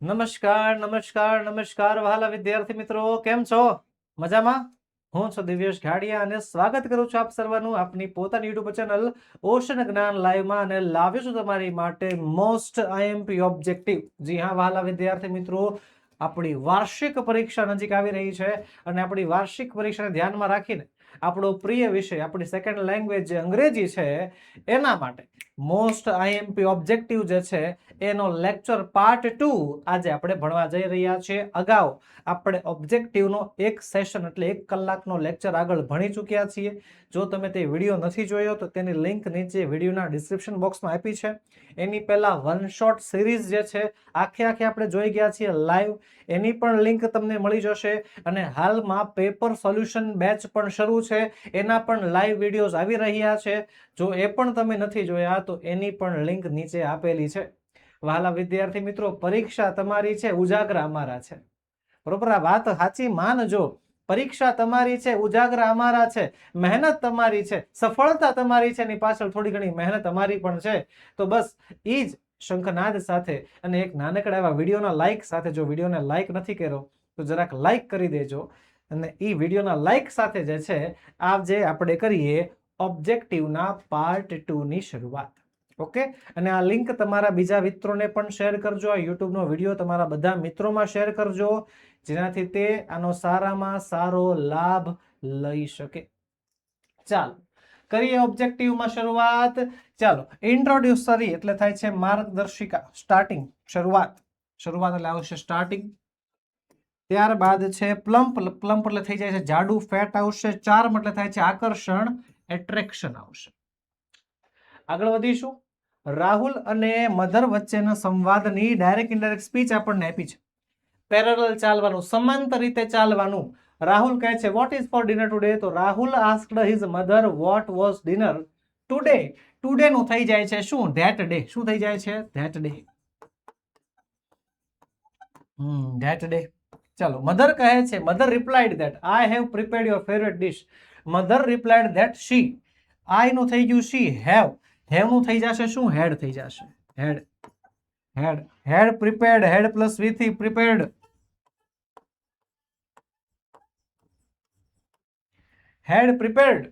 નમસ્કાર નમસ્કાર નમસ્કાર વહાલા વિદ્યાર્થી મિત્રો, કેમ છો? મજામાં? હું છું દિવ્યેશ ઘાડિયા અને સ્વાગત કરું છું આપ સર્વનું આપની પોતાની યુટ્યુબ ચેનલ ઓશન જ્ઞાન લાઈવમાં અને લાવ્યો છું તમારી માટે મોસ્ટ આઈએમપી ઓબ્જેક્ટિવ. જી હા વહાલા વિદ્યાર્થી મિત્રો, આપણી વાર્ષિક પરીક્ષા નજીક આવી રહી છે અને આપણી વાર્ષિક પરીક્ષાને ધ્યાનમાં રાખીને આપણો પ્રિય વિષય, આપણી સેકન્ડ લેંગ્વેજ જે અંગ્રેજી છે, એના માટે મોસ્ટ આઈએમપી ઓબ્જેક્ટિવ જે છે એનો લેક્ચર પાર્ટ 2 આજે આપણે ભણવા જઈ રહ્યા છીએ. અગાઉ આપણે ઓબ્જેક્ટિવનો એક સેશન એટલે 1 કલાકનો લેક્ચર આગળ ભણી ચૂક્યા છીએ. જો તમે તે વિડીયો નથી જોયો તો તેની લિંક નીચે વિડીયોના ડિસ્ક્રિપ્શન બોક્સમાં આપી છે. એની પહેલા વન શોટ સિરીઝ જે છે આખે આપણે જોઈ ગયા છીએ લાઈવ, એની પણ લિંક તમને મળી જશે. અને હાલમાં પેપર સોલ્યુશન બેચ પણ શરૂ છે, એના પણ લાઈવ વિડીયોઝ આવી રહ્યા છે. જો એ પણ તમે નથી જોયા તો એની પણ લિંક નીચે આપેલી છે. વહાલા વિદ્યાર્થી મિત્રો, પરીક્ષા તમારી છે, ઉજાગરા અમારા છે. બરોબર? આ વાત સાચી માનજો. પરીક્ષા તમારી છે, ઉજાગરા અમારા છે. મહેનત તમારી છે, સફળતા તમારી છે, એની પાછળ થોડી ઘણી મહેનત અમારી પણ છે. તો બસ ઈ જ શંખનાદ સાથે અને એક નાનકડા એવા વિડીયોના લાઈક સાથે, જો વિડીયોને લાઈક નથી કર્યો તો જરાક લાઈક કરી દેજો. અને ઈ વિડીયોના લાઈક સાથે જે છે આજે આપણે કરીએ ઓબ્જેક્ટિવના પાર્ટ 2 ની શરૂઆત. ઓકે, અને આ લિંક તમારા બીજા મિત્રોને પણ શેર કરજો. આ યુટ્યુબનો વિડીયો તમારા બધા મિત્રોમાં શેર કરજો, જેનાથી તે આનો સારામાં સારો લાભ લઈ શકે. ચાલો કરીએ ઓબ્જેક્ટિવમાં શરૂઆત. ચાલો, ઇન્ટ્રોડ્યુસરી એટલે થાય છે માર્ગદર્શિકા, સ્ટાર્ટિંગ, શરૂઆત એટલે આવશે સ્ટાર્ટિંગ. ત્યારબાદ છે પ્લમ્પ. પ્લમ્પ એટલે થઈ જાય છે જાડુ, ફેટ આવશે. ચાર્મ એટલે થાય છે આકર્ષણ, એટ્રેક્શન આવશે. આગળ વધીશું. રાહુલ અને મધર વચ્ચેના સંવાદની ડાયરેક્ટ ઇનડાયરેક્ટ સ્પીચ આપણને આપી છે. પેરેલલ ચાલવાનું, સમાંતર રીતે ચાલવાનું. રાહુલ કહે છે what is for dinner today? તો Rahul asked his mother what was dinner today. Today નું થઈ જાય છે શું? That day. શું થઈ જાય છે? That day. That day. ચાલો, મધર કહે છે, mother replied that I have prepared your favourite dish. Mother replied that she. I નું થઈ ગયું શી. હેવ. હેવ નું થઈ જશે શું? હેડ થઈ જશે. હેડ. હેડ prepared. Head plus V three prepared. Had prepared.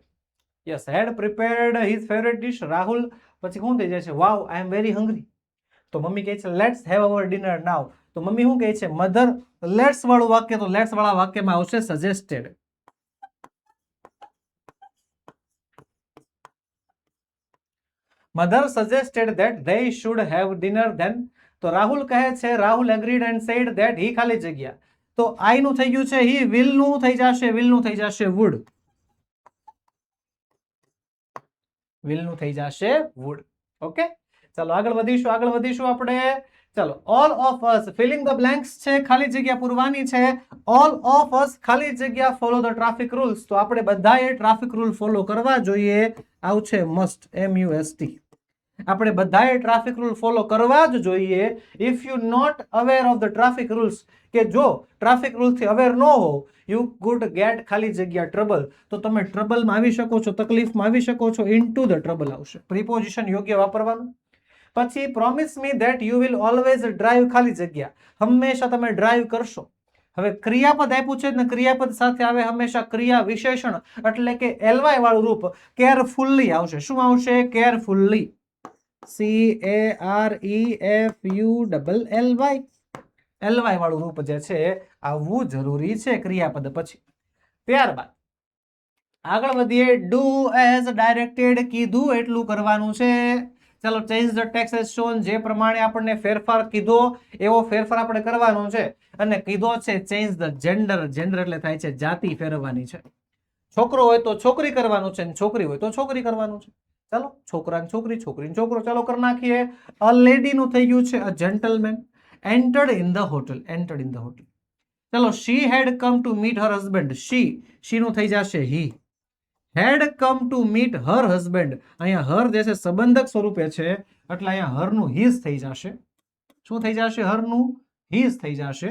Yes, had prepared his favourite dish. Rahul પછી શું થઈ જશે? Wow, I am very hungry. તો મમ્મી કહે છે let's have our dinner now. તો મમ્મી શું કહે છે? મધર લેટ્સ વાળું વાક્ય, તો લેટ્સ વાળા વાક્યમાં આવશે suggested. Mother suggested that they should have dinner then. તો રાહુલ કહે છે, Rahul agreed and said that he, ખાલી જગ્યા. તો આઈ નું થઈ ગયું છે હી. વિલ નું થઈ જશે, વિલ નું થઈ જશે વુડ. વિલ નું થઈ જશે વુડ. ઓકે, ચાલો આગળ વધીશું આપણે. ચાલો, all of us filling the blanks છે, ખાલી જગ્યા પૂરવાની છે. ઓલ ઓફ અસ ખાલી જગ્યા ફોલો ધ ટ્રાફિક રૂલ્સ. તો આપણે બધાએ ટ્રાફિક રૂલ ફોલો કરવા જોઈએ. આવશે મસ્ટ, MUST. આપણે બધાએ ટ્રાફિક રૂલ ફોલો કરવા જ જોઈએ. If you not aware of the traffic rules, કે જો ટ્રાફિક રૂલથી અવેર ન હો, યુ કુડ ગેટ ખાલી જગ્યા ટ્રબલ. તો તમે ટ્રબલમાં આવી શકો છો, તકલીફમાં આવી શકો છો. ઇનટુ ધ ટ્રબલ આવશે. પ્રિપોઝિશન યોગ્ય વાપરવાનું. પછી promise me that you will always drive, ખાલી જગ્યા. હંમેશા તમે ડ્રાઈવ કરશો. હવે ક્રિયાપદ આપ્યું છે ને, ક્રિયાપદ સાથે આવે હંમેશા ક્રિયા વિશેષણ, એટલે કે LY વાળું રૂપ. કેરફુલ્લી આવશે. શું આવશે? કેરફુલ્લી. CAREFULLY. LY વાળું રૂપ જે છે આવવું જરૂરી છે ક્રિયાપદ પછી. ત્યારબાદ આગળ વધીએ. ડુ એઝ ડાયરેક્ટેડ, કીધું એટલું કરવાનું છે. ચાલો, change the text as shown. જે પ્રમાણે આપણને ફેરફાર કીધો એવો ફેરફાર આપણે કરવાનો છે. અને કીધો છે ચેન્જ ધ જેન્ડર. જેન્ડર એટલે થાય છે જાતિ ફેરવવાની છે. છોકરો હોય તો છોકરી કરવાનું છે, છોકરી હોય તો છોકરી કરવાનું છે. ચાલો, છોકરા ને છોકરી, છોકરી ને છોકરો. ચાલો કરી નાખીએ. અ લેડી નું થઈ ગયું છે a gentleman. Entered in the hotel. Entered in the hotel. ચાલો, she had come to meet her husband. She નું થઈ જશે he. Had come to meet her husband. અહીંયા હર જે છે સંબંધક સ્વરૂપે છે, એટલે અહીંયા હર નું હિઝ થઈ જશે. શું થઈ જશે? હર નું હિઝ થઈ જશે.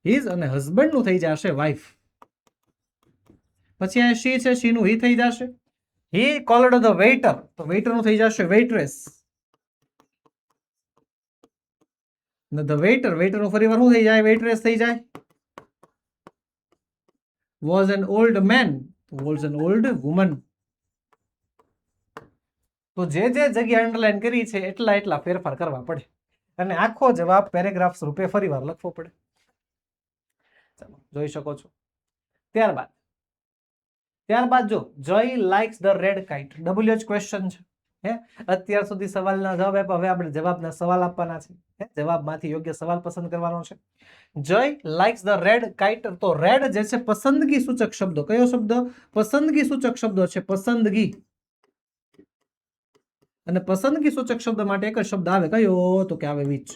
હિઝ અને હસબન્ડ નું થઈ જશે વાઇફ. પછી અહીંયા શી છે, શી નું હી થઈ જશે. હી કોલ્ડ ધ વેઇટર. તો વેઇટર નું થઈ જશે વેઇટ્રેસ. ધ વેઇટર, વેઇટર નું ફરીવાર શું થઈ જાય? વેઇટ્રેસ થઈ જાય. Was an old man, was an old woman. તો જે જગ્યા અંડરલાઈન કરી છે એટલા ફેરફાર કરવા પડે અને આખો જવાબ પેરેગ્રાફ રૂપે ફરીવાર લખવો પડે. ચાલો જોઈ શકો છો. ત્યારબાદ જો જય likes the red kite, WH question છે. અત્યાર સુધી સવાલના જવાબ આપ્યા, હવે આપણે જવાબના સવાલ આપવાના છે. જવાબમાંથી યોગ્ય સવાલ પસંદ કરવાનો છે. જય લાઇક્સ ધ રેડ કાઇટ, તો રેડ જે છે પસંદગી સૂચક શબ્દો. કયો શબ્દ? પસંદગી સૂચક શબ્દો છે. પસંદગી. અને પસંદગી સૂચક શબ્દ માટે એક જ શબ્દ આવે, કયો? તો કે આવે વિચ.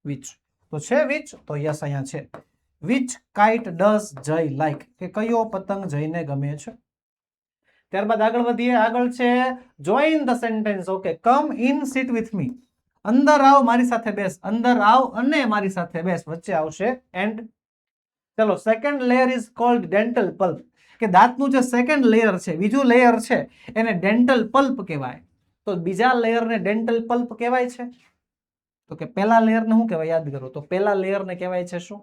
વિચ તો છે વિચ, તો યસ અહીંયા છે. વિચ કાઇટ ડઝ જય લાઇક, કે કયો પતંગ જયને ગમે છે. ત્યારબાદ આગળ વધીએ. આગળ છે join the sentence. Okay, come in sit with me, અંદર આવ મારી સાથે બેસ. અંદર આવ અને મારી સાથે બેસ, વચ્ચે આવશે એન્ડ. ચલો, second layer is called dental pulp, કે દાંતનું જે સેકન્ડ લેયર છે, બીજું લેયર છે, એને ડેન્ટલ પલ્પ કહેવાય. તો બીજા લેયરને ડેન્ટલ પલ્પ કહેવાય છે. તો કે પહેલા લેયરને શું કહેવાય? યાદ કરો તો પહેલા લેયરને કહેવાય છે શું?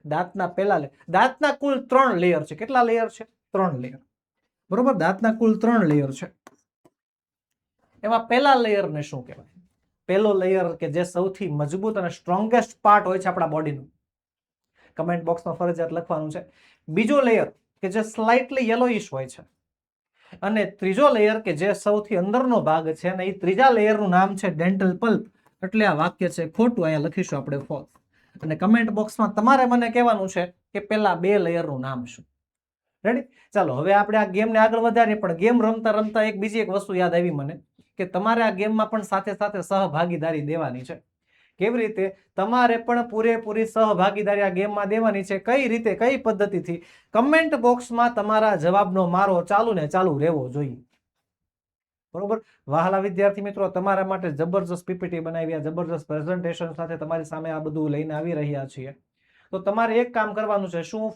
દાંતના પહેલા લેયર. દાંતના કુલ 3 લેયર છે. કેટલા લેયર છે? 3 લેયર. બરોબર, દાંતના કુલ 3 લેયર છે. એમાં પહેલા લેયરને શું કહેવાય? પહેલો લેયર કે જે સૌથી મજબૂત અને સ્ટ્રોંગેસ્ટ પાર્ટ હોય છે આપણા બોડીનું, કમેન્ટ બોક્સમાં ફરજિયાત લખવાનું છે. બીજો લેયર કે જે સ્લાઇટલી યેલોઇશ હોય છે, અને ત્રીજો લેયર કે જે સૌથી અંદરનો ભાગ છે, અને એ ત્રીજા લેયરનું નામ છે ડેન્ટલ પલ્પ. એટલે આ વાક્ય છે ખોટું, અહીંયા લખીશું આપણે ફોલ્સ. અને કમેન્ટ બોક્સમાં તમારે મને કહેવાનું છે કે પેલા 2 લેયરનું નામ શું. રેડી? ચાલો હવે આપણે આ ગેમને આગળ વધારીએ, પણ ગેમ રમતા રમતા બીજી એક વસ્તુ યાદ આવી મને, કે તમારે આ ગેમમાં પણ સાથે સાથે સહભાગીદારી દેવાની છે. કેવી રીતે? તમારે પણ પૂરેપૂરી સહભાગીદારી આ ગેમમાં દેવાની છે. કઈ રીતે, કઈ પદ્ધતિથી? કમેન્ટ બોક્સમાં તમારા જવાબનો મારો ચાલુ ને ચાલુ રહેવો જોઈએ. બરોબર? વહાલા વિદ્યાર્થી મિત્રો, તમારા માટે જબરજસ્ત પીપીટી બનાવી, જબરજસ્ત પ્રેઝન્ટેશન સાથે તમારી સામે આ બધું લઈને આવી રહ્યા છીએ. તો તમારે એક કામ કરવાનું છે. શું?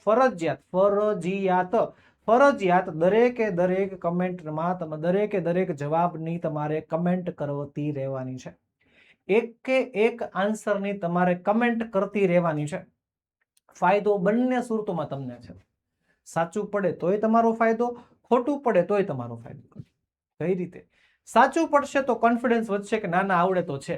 ફરજિયાત દરેકે દરેક કમેન્ટમાં દરેકે દરેક જવાબની તમારે કમેન્ટ કરતી રહેવાની છે. એક આન્સરની તમારે કમેન્ટ કરતી રહેવાની છે. ફાયદો બંને સુરતોમાં તમને છે. સાચું પડે તોય તમારો ફાયદો, ખોટું પડે તોય તમારો ફાયદો. કઈ રીતે? સાચું પડશે તો કોન્ફિડન્સ વધશે કે ના ના આવડે તો છે.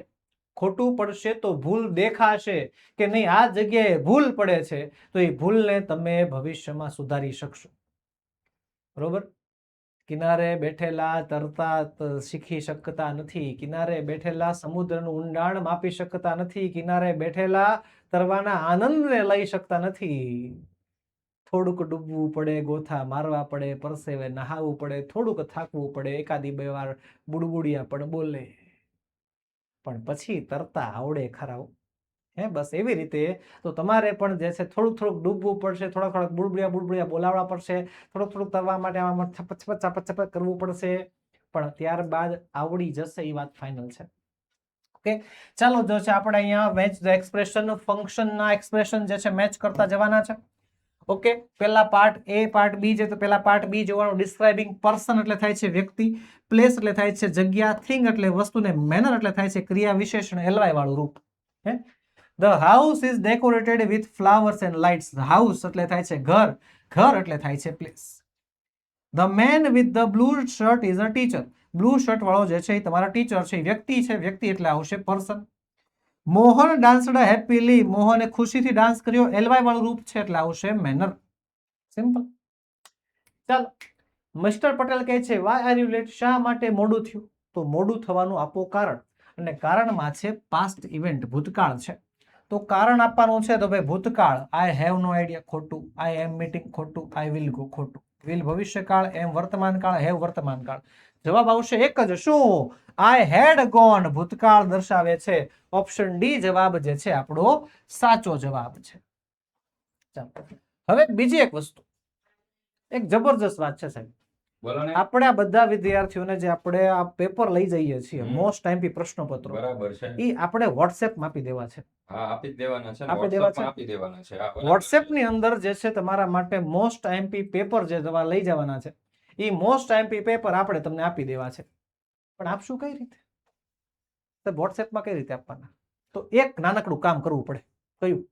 ખોટું પડશે તો ભૂલ દેખાશે કે નહીં આ જગ્યાએ ભૂલ પડે છે, તો એ ભૂલને તમે ભવિષ્યમાં સુધારી શકશો. બરોબર? કિનારે બેઠેલા તરતા શીખી શકતા નથી, કિનારે બેઠેલા સમુદ્રનું ઊંડાણ માપી શકતા નથી, કિનારે બેઠેલા તરવાના આનંદને લઈ શકતા નથી. થોડુંક ડૂબવું પડે, ગોથા મારવા પડે, પરસેવે નહાવું પડે, થોડુંક થાકવું પડે, એકાદી 2 વાર બુડબુડિયા પણ બોલે, પણ પછી તરતા આવડે ખરા. બસ એવી રીતે તો તમારે પણ જે છે થોડુંક ડૂબવું પડશે, થોડાક બુડબુડિયા બોલાવવા પડશે, થોડુંક તરવા માટે આમાં છપ કરવું પડશે, પણ ત્યારબાદ આવડી જશે, એ વાત ફાઇનલ છે. ઓકે, ચાલો જો છે આપણે અહીંયા મેચ ધ એક્સપ્રેશન, ફંક્શનના એક્સપ્રેશન જે છે મેચ કરતા જવાના છે. ઓકે, પેલા પાર્ટ એ, પાર્ટ બી છે. તો પેલા પાર્ટ બી જોવાનું. ડિસ્ક્રાઇબિંગ પર્સન એટલે થાય છે વ્યક્તિ, પ્લેસ એટલે થાય છે જગ્યા, થિંગ એટલે વસ્તુને, મેનર એટલે થાય છે ક્રિયા વિશેષણ એલવાય વાળું રૂપ. The house is decorated with flowers and lights. The house એટલે થાય છે ઘર, ઘર એટલે થાય છે place. The man with the blue shirt is a teacher. Blue shirt વાળો જે છે એ તમારા ટીચર છે, વ્યક્તિ છે, વ્યક્તિ એટલે આવશે પર્સન. મોહન ડાન્સ્ડ હેપીલી, મોહને ખુશીથી ડાન્સ કર્યો, એલવાય વાળું રૂપ છે એટલે આવશે મેનર. સિમ્પલ. ચાલો, મિસ્ટર પટેલ કહે છે વાય આર યુ લેટ, શા માટે મોડું થયું? તો મોડું થવાનું આપો કારણ, અને કારણમાં છે પાસ્ટ ઇવેન્ટ, ભૂતકાળ છે. તો કારણ આપવાનું છે તો ભાઈ ભૂતકાળ, આઈ હેવ નો આઈડિયા, ખોટું. આઈ એમ મીટિંગ, ખોટું. આઈ વિલ ગો, ખોટું. વિલ ભવિષ્યકાળ, એમ વર્તમાનકાળ, હેવ વર્તમાનકાળ. જવાબ આવશે એક જ, શું? આઈ હેડ ગોન, ભૂતકાળ દર્શાવે છે. ઓપ્શન ડી જવાબ જે છે આપણો સાચો જવાબ છે. ચાલો, હવે બીજી એક વસ્તુ, એક જબરજસ્ત વાત છે સાહેબ. આપણે આ બધા વિદ્યાર્થીઓને જે આપણે આ પેપર લઈ જઈએ છીએ, મોસ્ટ આઈએમપી પ્રશ્નપત્રો, બરાબર છે, એ આપણે વોટ્સએપમાં આપી દેવા છે. હા આપી દેવાના છે, આપી દેવાના છે. વોટ્સએપ ની અંદર જે છે તમારા માટે મોસ્ટ આઈએમપી પેપર જે તમારે લઈ જવાના છે, એ મોસ્ટ આઈએમપી પેપર આપણે તમને આપી દેવા છે. પણ આપશું કઈ રીતે? તો વોટ્સએપમાં કઈ રીતે આપવાના? તો એક નાનકડું કામ કરવું પડે. કયું?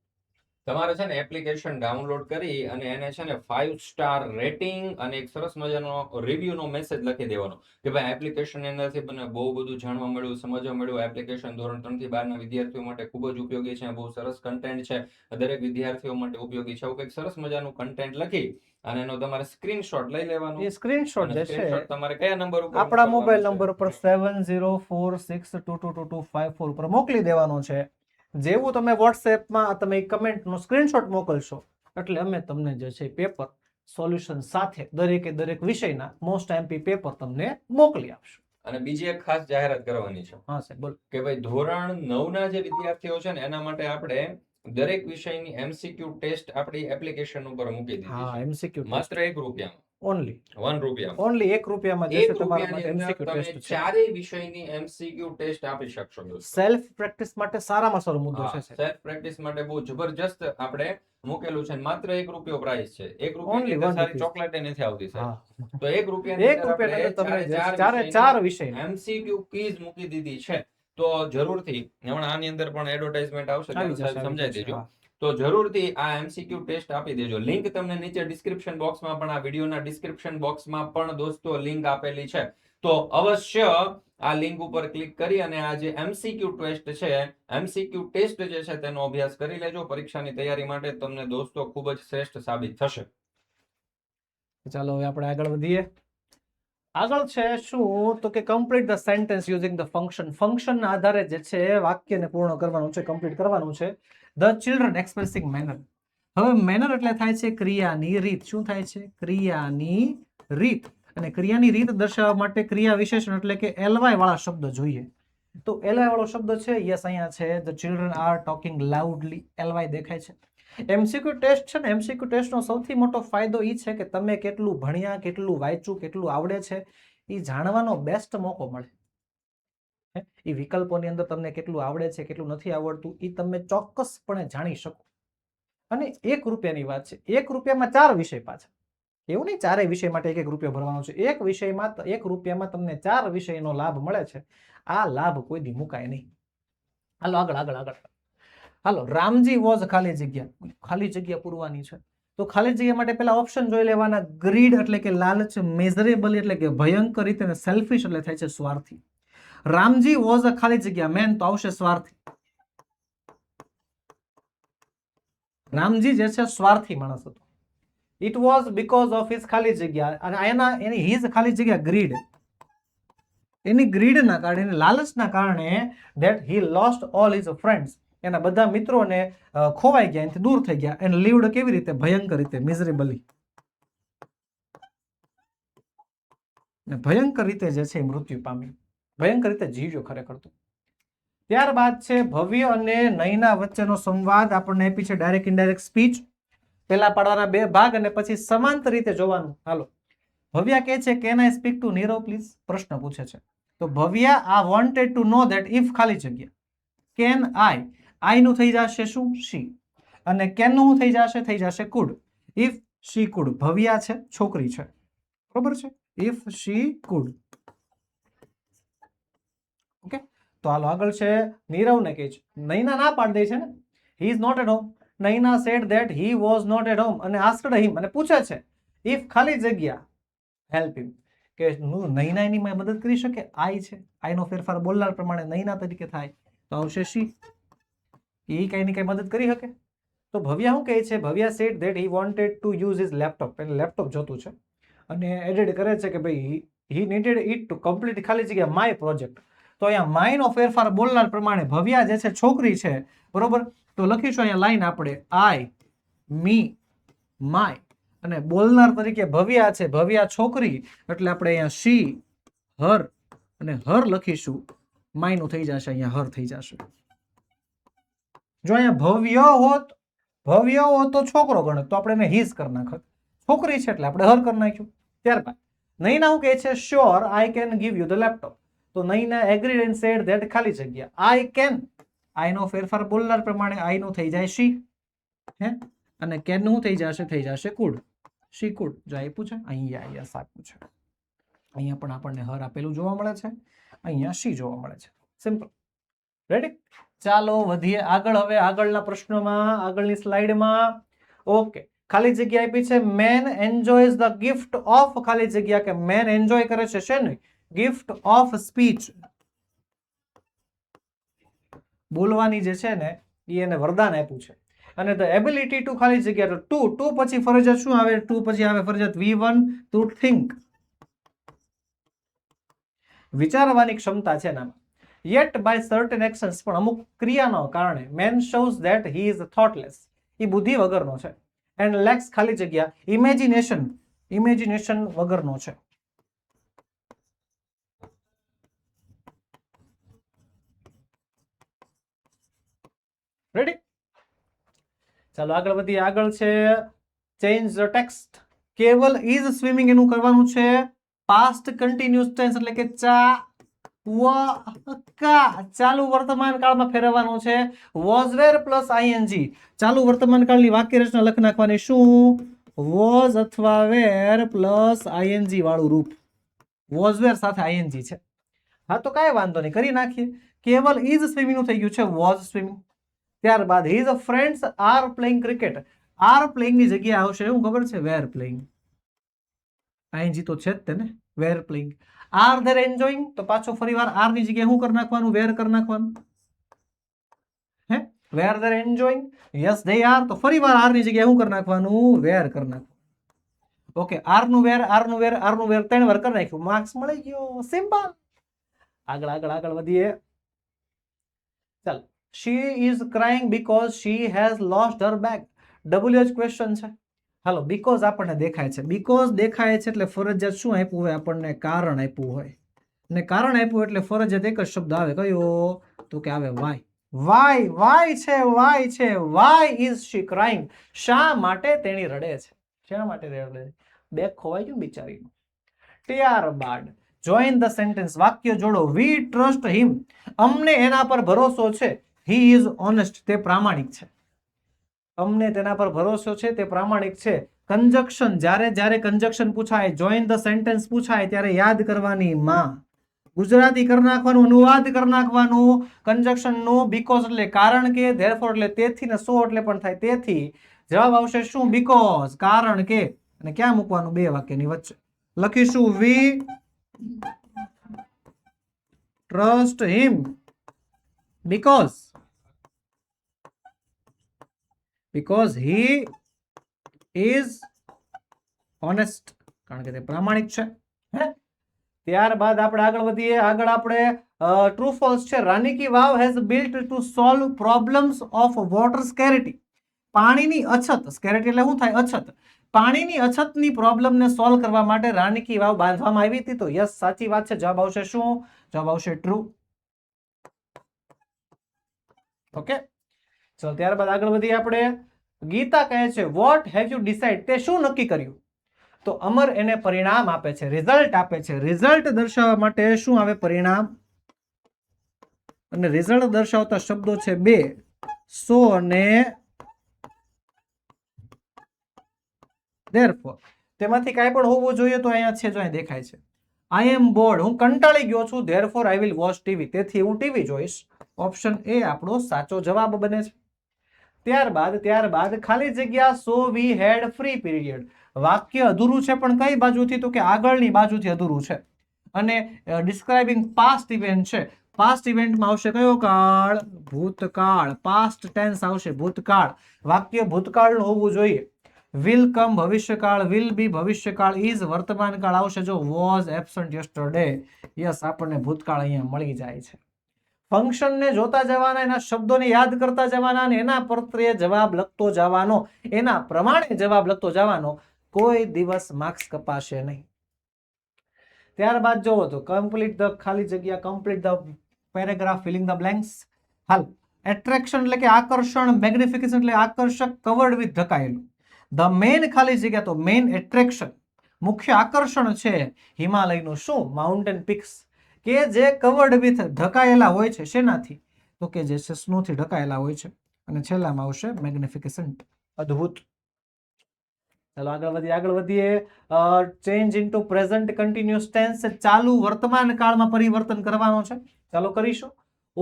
તમારે છે ને એપ્લિકેશન ડાઉનલોડ કરી અને એને છે ને 5 સ્ટાર રેટિંગ અને એક સરસ મજાનો રિવ્યુ નો મેસેજ લખી દેવાનો કે ભાઈ એપ્લિકેશન ની અંદરથી મને બહુ બધું જાણવા મળ્યું, સમજવા મળ્યું. એપ્લિકેશન ધોરણ 3 થી 12 ના વિદ્યાર્થીઓ માટે ખૂબ જ ઉપયોગી છે, બહુ સરસ કન્ટેન્ટ છે, દરેક વિદ્યાર્થીઓ માટે ઉપયોગી છે. એવું કંઈક સરસ મજાનું કન્ટેન્ટ લખી અને એનો તમારે સ્ક્રીનશોટ લઈ લેવાનો. એ સ્ક્રીનશોટ જે છે સ્ક્રીનશોટ તમારે કયા નંબર ઉપર આપણા મોકલવાનો મોબાઈલ છે? નંબર ઉપર 7046222254 ઉપર મોકલી દેવાનો છે. જેવું તમે વોટ્સએપમાં તમે કમેન્ટનો સ્ક્રીનશોટ મોકલશો એટલે અમે તમને જે છે પેપર સોલ્યુશન સાથે દરેક વિષયના મોસ્ટ એમપી પેપર તમને મોકલી આપશું. અને બીજી એક ખાસ જાહેરાત કરવાની છે. હા સાહેબ બોલો. કે ભાઈ ધોરણ 9 ના જે વિદ્યાર્થીઓ છે ને એના માટે આપણે દરેક વિષયની MCQ ટેસ્ટ આપણી એપ્લિકેશન ઉપર મૂકી દીધી હા છે. MCQ માત્ર 1 રૂપિયામાં. ઓનલી 1 રૂપિયામાં. ઓનલી 1 રૂપિયામાં જે છે 1 તમારા રૂપિયાની માટે અંદર MCQ તમે ટેસ્ટ છે. ચારેય વિષયની MCQ ટેસ્ટ આપી શકશો દોસ્તો. સેલ્ફ પ્રેક્ટિસ માટે સારામાં સારો મુદ્દો છે સાહેબ. સેલ્ફ પ્રેક્ટિસ માટે બહુ જબરજસ્ત આપણે મૂકેલું છે. માત્ર 1 રૂપિયો પ્રાઇસ છે. 1 રૂપિયાની Only અંદર 1 સારી rupees. ચોકલેટ નથી આવતી સાહેબ. હા. તો 1 રૂપિયાની 1 અંદર રૂપિયાની અંદર આપણે તમને ચારે વિષયની MCQ ક્વિઝ મૂકી દીધી છે. તો જરૂરથી હમણાં આની અંદર પણ એડવર્ટાઇઝમેન્ટ આવશે આવી ત્યારે જશે, સાહેબ આવી સમજાઈ જશે, દેજો. હા. તો જરૂરથી આ MCQ ટેસ્ટ આપી દેજો. લિંક તમને નીચે ડિસ્ક્રિપ્શન બોક્સમાં પણ આ વિડીયોના ડિસ્ક્રિપ્શન બોક્સમાં પણ દોસ્તો લિંક આપેલી છે. તો અવશ્ય આ લિંક ઉપર ક્લિક કરી અને આ જે MCQ ટેસ્ટ છે, MCQ ટેસ્ટ જે છે તેનો અભ્યાસ કરી લેજો. પરીક્ષાની તૈયારી માટે તમને દોસ્તો ખૂબ જ શ્રેષ્ઠ સાબિત થશે. ચાલો હવે આપણે આગળ વધીએ. આગળ છે શું તો કે complete the sentence using the function. ફંક્શનના આધારે જે છે વાક્યને પૂર્ણ કરવાનું છે, કમ્પ્લીટ કરવાનું છે. The children expressing manner. હવે મેનર એટલે થાય છે ક્રિયાની રીત. શું થાય છે? ક્રિયાની રીત. અને ક્રિયાની રીત દર્શાવવા માટે ક્રિયા વિશેષણ એટલે કે ly વાળા શબ્દ જોઈએ. તો ly વાળો શબ્દ છે યસ અહીંયા છે. The children are talking loudly. ly દેખાય છે. MCQ ટેસ્ટ છે ને, MCQ ટેસ્ટનો સૌથી મોટો ફાયદો એ છે કે તમે કેટલું ભણ્યા, કેટલું વાંચ્યું, કેટલું આવડે છે એ જાણવાનો બેસ્ટ મોકો મળે. એ વિકલ્પોની અંદર તમને કેટલું આવડે છે, કેટલું નથી આવડતું એ તમે ચોક્કસપણે જાણી શકો. અને 1 રૂપિયાની વાત છે. 1 રૂપિયામાં 4 વિષય પાછા. એવું નહીં ચારેય વિષય માટે 1 રૂપિયો ભરવાનો છે. એક વિષયમાં 1 રૂપિયામાં તમને 4 વિષયનો લાભ મળે છે. આ લાભ કોઈ દી મુકાય નહીં. હાલો આગળ. હાલો, રામજી વોઝ ખાલી જગ્યા પૂરવાની છે. તો ખાલી જગ્યા માટે પેલા ઓપ્શન જોઈ લેવાના. ગ્રીડ એટલે કે લાલચ, મેઝરેબલ એટલે કે ભયંકર રીતે, અને સેલ્ફિશ એટલે થાય છે સ્વાર્થી. રામજી વોઝ અ ખાલી જગ્યા મેન તો આવશે સ્વાર્થી. રામજી જે છે સ્વાર્થી માણસ હતો. It was because of his ખાલી જગ્યા, અને એની હિઝ ખાલી જગ્યા ગ્રીડ. એની ગ્રીડના કારણે, એની લાલચના કારણે that he lost all his friends. એના બધા મિત્રોને ખોવાઈ ગયા, એનાથી દૂર થઈ ગયા. એન્ડ લીવડ કેવી રીતે? ભયંકર રીતે, મિઝરેબલી. ભયંકર રીતે જે છે મૃત્યુ પામ્યું. ભયંકર રીતે જીવ્યો ખરેખર તો. ત્યારબાદ છે ભવ્ય અને નયના વચ્ચેનો સંવાદ. આપણને આપી છે ડાયરેક્ટ ઇનડાયરેક્ટ સ્પીચ. પહેલા પાડવાના 2 ભાગ અને પછી સમાંતર રીતે જોવાનું. હાલો, ભવ્યા કહે છે can I speak to Nirav please? પ્રશ્ન પૂછે છે. તો ભવ્યા આ wanted to know that if ખાલી જગ્યા કેન આઈ નું થઈ જશે શું? શી. અને કેન નું થઈ જશે could. If she could. Bhavya છે છોકરી છે, બરોબર છે. If she food. ઓકે, તો હાલો આગળ છે. નીરવને કહે છે, નૈના ના પાડી દે છે ને, he is not at home. Naina said that he was not at home અને આસ્ક્ડ હિમ, અને પૂછે છે ઇફ ખાલી જગ્યા હેલ્પ હિમ, કે નૈના એની મદદ કરી શકે. આઈ છે, આઈ નો ફેરફાર બોલનાર પ્રમાણે નૈના તરીકે થાય તો આવશે શી. એ કઈ ને કઈ મદદ કરી શકે. તો ભવ્યા શું કહે છે? Bhavya sad that he wanted to use his laptop. એને લેપટોપ જોતું છે અને એડિટ કરે છે કે ભાઈ હી નીડેડ ઇટ ટુ કમ્પ્લીટ ખાલી જગ્યા માય પ્રોજેક્ટ. તો અહીંયા માય નો ફેરફાર બોલનાર પ્રમાણે ભવ્યા જે છે છોકરી છે, બરોબર. તો લખીશું અહીંયા લાઈન આપણે આઈ, મી, માય, અને બોલનાર તરીકે ભવ્યા છે. ભવ્યા છોકરી એટલે આપણે અહીંયા શી, હર, અને હર લખીશું. માય નું થઈ જશે અહીંયા હર થઈ જશે. જો અહીંયા ભવ્ય હોત તો છોકરો ગણત, તો આપણે એને હિઝ કરી નાખત. છોકરી છે એટલે આપણે હર કરી નાખ્યું. ત્યારબાદ નૈના શું કહે છે? Sure I can give you the laptop. તો Naina agreed and said that ખાલી જગ્યા આઈ કેન. આઈ નો ફેરફાર બોલનાર પ્રમાણે આઈ નું થઈ જાય શી, હે, અને કેન નું થઈ જશે કુડ. She could. જો આપ્યું છે અહીંયા સાચું છે. અહીંયા પણ આપણને હર આપેલું જોવા મળે છે, અહીંયા શી જોવા મળે છે. સિમ્પલ. રેડી? ચાલો વધીએ આગળ. હવે આગળના પ્રશ્નોમાં, આગળની સ્લાઇડમાં. ઓકે, ખાલી જગ્યા આપી છે man enjoys the gift of ખાલી જગ્યા, કે મેન એન્જોય કરે છે શેને? Gift of speech. બોલવાની જે છે ને એ એને વરદાન આપ્યું છે. અને ધ એબિલિટી ટુ ખાલી જગ્યા, તો ટુ પછી ફરજિયાત શું આવે? ટુ પછી આવે ફરજિયાત V1 ટુ થિંક. વિચારવાની ક્ષમતા છે નામ. યેટ બાય સર્ટેન એક્શન્સ, પણ અમુક ક્રિયાનો કારણે man shows that he is thoughtless, એ બુદ્ધિ વગરનો છે. એન્ડ લેક્સ ખાલી જગ્યા ઇમેજિનેશન, ઇમેજિનેશન વગરનો છે. રેડી? ચાલો આગળ વધીએ. આગળ છે ચેન્જ ધ ટેક્સ્ટ. કેવલ ઇઝ સ્વિમિંગ એનું કરવાનું છે પાસ્ટ કન્ટિન્યુઅસ ટેન્સ, એટલે કે ચાલુ વર્તમાન કાળમાં ફેરવવાનું છે. Was wear plus ING. ચાલુ વર્તમાન કાળની વાક્ય રચના લખી નાખવાની. શું? વોઝ અથવા વેર પ્લસ આઈએનજી વાળું રૂપ. વોઝ વેર સાથે આઈએનજી છે. હા તો કાંઈ વાંધો નહીં, કરી નાખીએ. કેવલ ઇઝ સ્વિમિંગ નું થઈ ગયું છે વોઝ સ્વિમિંગ. ત્યારબાદ his friends are playing cricket. Are playing ની જગ્યાએ આવશે એવું ખબર છે? Were playing. આઈએનજી તો છે જ તેને. Were playing. Are there enjoying, તો પાછો ફરીવાર આર ની જગ્યાએ શું કરી નાખવાનું? વેર કરી નાખવાનું. હે? Were they enjoying. Yes they are, તો ફરીવાર આર ની જગ્યાએ શું કરી નાખવાનું? વેર કરી નાખવાનું. ઓકે, આર નું વેર, આર નું વેર, આર નું વેર 3 વાર કરી નાખ્યું, માર્ક્સ મળી ગયો. સિમ્પલ. આગળ આગળ આગળ વધીએ. ચાલ. She is crying because she has lost her bag. WH question છે. હાલો, બીકોઝ આપણને દેખાય છે. બીકોઝ દેખાય છે એટલે ફરજિયાત શું આપ્યું હોય આપણને? કારણ આપ્યું હોય. ને કારણ આપ્યું એટલે ફરજિયાત એક જ શબ્દ આવે. કયો? તો કે આવે વાય. વાય, વાય છે, વાય છે. Why is she crying. શા માટે તેણી રડે છે? શા માટે રડે છે? બેગ ખોવાઈ ગયું બિચારીનું. ત્યારબાદ જોઈન ધ સેન્ટેન્સ, વાક્ય જોડો. વી ટ્રસ્ટ હિમ. અમને એના પર ભરોસો છે. He is honest. તે પ્રામાણિક છે. અમને તેના પર ભરોસો છે, તે પ્રામાણિક છે. કંજક્શન, જ્યારે જ્યારે કંજક્શન પૂછાય, જોઈન ધ સેન્ટેન્સ પૂછાય ત્યારે યાદ કરવાની માં. ગુજરાતી કરી નાખવાનું, અનુવાદ કરી નાખવાનું. કંજક્શન નું બીકોઝ એટલે કારણ કે, ધેરફોર એટલે તેથી, ને સો એટલે પણ થાય તેથી. જવાબ આવશે શું? બીકોઝ, કારણ કે. અને ક્યાં મૂકવાનું? બે વાક્યની વચ્ચે લખીશું we trust him because he is honest. કારણ કે તે પ્રામાણિક છે. હે? ત્યારબાદ આપણે આગળ વધીએ. આગળ આપણે ટ્રુ ફોલ્સ છે. Rani ki Vav has built to solve problems of water scarcity. પાણીની અછત, સ્કેરિટી એટલે શું થાય? અછત. પાણીની અછતની પ્રોબ્લેમને સોલ્વ કરવા માટે રાની કી વાવ બાંધવામાં આવી હતી. તો યસ, સાચી વાત છે. જવાબ આવશે શું? જવાબ આવશે ટ્રુ. ઓકે, ચલો ત્યારબાદ આગળ વધીએ આપણે. ગીતા કહે છે વોટ હેવ યુ ડિસાઇડ. તે શું નક્કી કર્યું? તો અમર એને પરિણામ આપે છે, રિઝલ્ટ આપે છે. રિઝલ્ટ દર્શાવવા માટે શું આવે? પરિણામ. અને રિઝલ્ટ દર્શાવતા શબ્દો છે બે, સો અને therefore. તેમાંથી કાંઈ પણ હોવું જોઈએ તો અહીંયા છે, જો અહીં દેખાય છે. આઈ એમ બોર્ડ. હું કંટાળી ગયો છું. therefore I will watch TV. તેથી હું ટીવી જોઈશ. ઓપ્શન એ આપણો સાચો જવાબ બને છે. ત્યારબાદ ખાલી જગ્યા સો વી હેડ ફ્રી પીરિયડ. વાક્ય અધૂરું છે, પણ કઈ બાજુથી? તો કે આગળની બાજુથી અધૂરું છે. અને ડિસ્ક્રાઇબિંગ પાસ્ટ ઇવેન્ટ છે. પાસ્ટ ઇવેન્ટમાં આવશે કયો કાળ? ભૂતકાળ. પાસ્ટ ટેન્સ આવશે, ભૂતકાળ. વાક્ય ભૂતકાળનું હોવું જોઈએ. વિલ કમ ભવિષ્યકાળ, વિલ બી ભવિષ્યકાળ, ઇઝ વર્તમાન કાળ આવશે. જો વોઝ એબસન્ટ યસ્ટરડે. યસ, આપણને ભૂતકાળ અહીંયા મળી જાય છે. ફંક્શનને જોતા જવાના, એના શબ્દોને યાદ કરતા જવાના, અને એના પ્રત્યે જવાબ લખતો જવાનો, એના પ્રમાણે જવાબ લખતો જવાનો. કોઈ દિવસ માર્ક્સ કપાશે નહીં. ત્યારબાદ જોવો તો કમ્પ્લીટ ધ ખાલી જગ્યા, complete the paragraph, filling the blanks. હાલ. એટ્રેક્શન એટલે કે આકર્ષણ, મેગ્નિફિકેશન એટલે આકર્ષક, કવર્ડ વિથ ઢકાયેલું. ધ મેઇન ખાલી જગ્યા, તો મેઇન એટ્રેક્શન, મુખ્ય આકર્ષણ છે હિમાલયનું શું? Mountain picks. કે જે કવર્ડ વિથ ઢકાયેલા હોય છે. શેનાથી? તો કે જે સ્નોથી ઢકાયેલા હોય છે. અને છેલ્લામાં આવશે મેગ્નિફિકેશન, અદ્ભુત. ચાલો આગળ વધીએ. Change into present continuous tense. ચાલુ વર્તમાન કાળમાં પરિવર્તન કરવાનો છે. ચાલો કરીશું.